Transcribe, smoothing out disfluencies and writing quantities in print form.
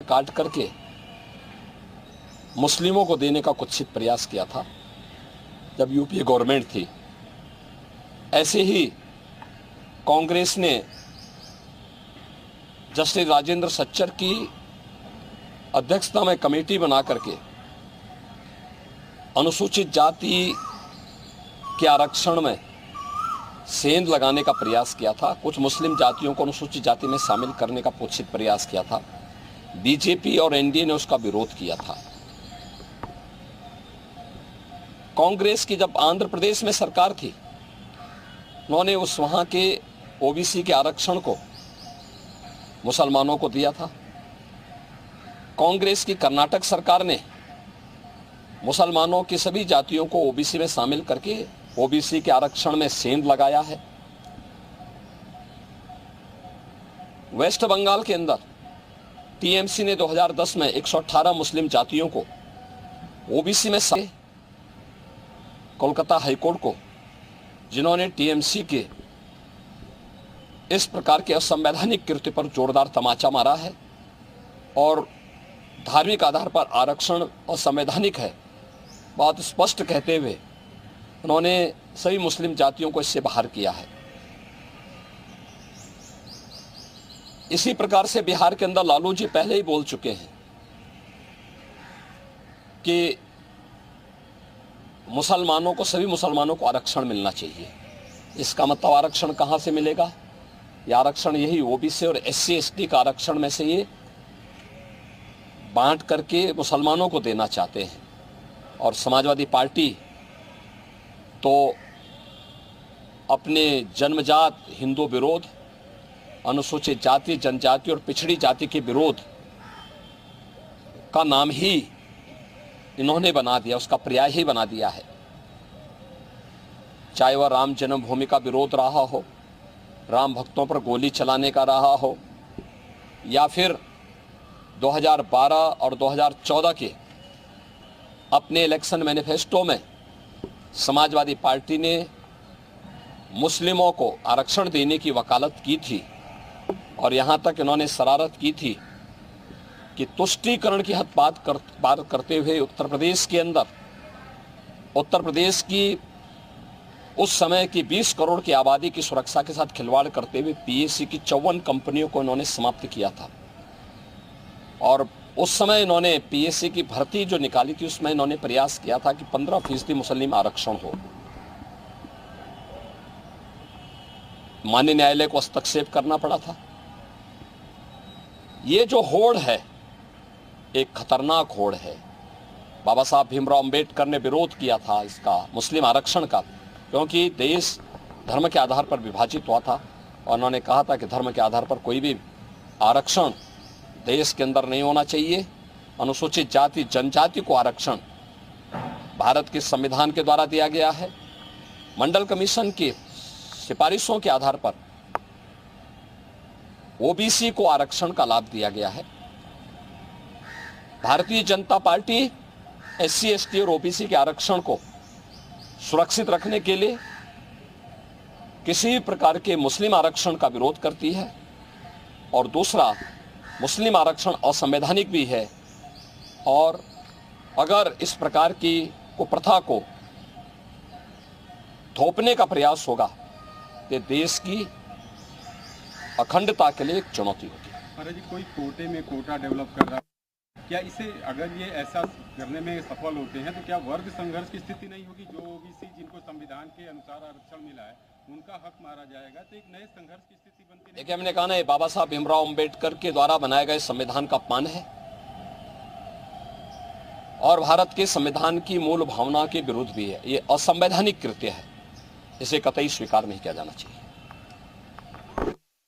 काट करके मुस्लिमों को देने का कुत्सित प्रयास किया था जब यूपीए गवर्नमेंट थी। ऐसे ही कांग्रेस ने जस्टिस राजेंद्र सच्चर की अध्यक्षता में कमेटी बना करके अनुसूचित जाति के आरक्षण में सेंध लगाने का प्रयास किया था। कुछ मुस्लिम जातियों को अनुसूचित जाति में शामिल करने का कुत्सित प्रयास किया था। बीजेपी और एनडीए ने उसका विरोध किया था। कांग्रेस की जब आंध्र प्रदेश में सरकार थी, उन्होंने उस वहां के ओबीसी के आरक्षण को मुसलमानों को दिया था। कांग्रेस की कर्नाटक सरकार ने मुसलमानों की सभी जातियों को ओबीसी में शामिल करके ओबीसी के आरक्षण में सेंध लगाया है। वेस्ट बंगाल के अंदर टीएमसी ने 2010 में 118 मुस्लिम जातियों को ओबीसी में कोलकाता हाईकोर्ट को, जिन्होंने टीएमसी के इस प्रकार के असंवैधानिक कृत्य पर जोरदार तमाचा मारा है और धार्मिक आधार पर आरक्षण असंवैधानिक है, बात स्पष्ट कहते हुए उन्होंने सभी मुस्लिम जातियों को इससे बाहर किया है। इसी प्रकार से बिहार के अंदर लालू जी पहले ही बोल चुके हैं कि मुसलमानों को, सभी मुसलमानों को आरक्षण मिलना चाहिए। इसका मतलब आरक्षण कहां से मिलेगा? यह आरक्षण यही ओबीसी और एससी एसटी का आरक्षण में से ये बांट करके मुसलमानों को देना चाहते हैं। और समाजवादी पार्टी तो अपने जन्मजात हिंदू विरोध, अनुसूचित जाति, जनजाति और पिछड़ी जाति के विरोध का नाम ही इन्होंने बना दिया, उसका पर्याय ही बना दिया है। चाहे वह राम जन्मभूमि का विरोध रहा हो, राम भक्तों पर गोली चलाने का रहा हो, या फिर 2012 और 2014 के अपने इलेक्शन मैनिफेस्टो में समाजवादी पार्टी ने मुस्लिमों को आरक्षण देने की वकालत की थी। और यहां तक इन्होंने शरारत की थी कि तुष्टीकरण की हद बात करते हुए उत्तर प्रदेश के अंदर, उत्तर प्रदेश की उस समय की 20 करोड़ की आबादी की सुरक्षा के साथ खिलवाड़ करते हुए पीएससी की 54 कंपनियों को इन्होंने समाप्त किया था। और उस समय इन्होंने पीएससी की भर्ती जो निकाली थी, उसमें इन्होंने प्रयास किया था कि 15% मुस्लिम आरक्षण हो। माननीय न्यायालय को हस्तक्षेप करना पड़ा था। ये जो होड़ है, एक खतरनाक होड़ है। बाबा साहब भीमराव अंबेडकर ने विरोध किया था इसका, मुस्लिम आरक्षण का, क्योंकि देश धर्म के आधार पर विभाजित हुआ था और उन्होंने कहा था कि धर्म के आधार पर कोई भी आरक्षण देश के अंदर नहीं होना चाहिए। अनुसूचित जाति, जनजाति को आरक्षण भारत के संविधान के द्वारा दिया गया है। मंडल कमीशन की सिफारिशों के आधार पर ओबीसी को आरक्षण का लाभ दिया गया है। Bharatiya Janata party SC ST और ओबीसी के आरक्षण को सुरक्षित रखने के लिए किसी प्रकार के मुस्लिम आरक्षण का विरोध करती है। और दूसरा, मुस्लिम आरक्षण असंवैधानिक भी है। और अगर इस प्रकार की कुप्रथा को थोपने का प्रयास होगा तो देश की अखंडता के लिए एक चुनौती होगी। महाराज जी, कोई कोटे में कोटा डेवलप कर रहा है क्या? इसे अगर ये ऐसा करने में सफल होते हैं तो क्या वर्ग संघर्ष की स्थिति नहीं होगी? जो ओबीसी जिनको संविधान के अनुसार आरक्षण मिला है उनका हक मारा जाएगा, तो एक नए संघर्ष की स्थिति बनती है। देखिए, हमने कहा ना, बाबा साहब भीमराव अंबेडकर के द्वारा बनाए गए संविधान का अपमान है और भारत के संविधान की मूल भावना के विरुद्ध भी है। ये असंवैधानिक कृत्य है, इसे कतई स्वीकार नहीं किया जाना चाहिए।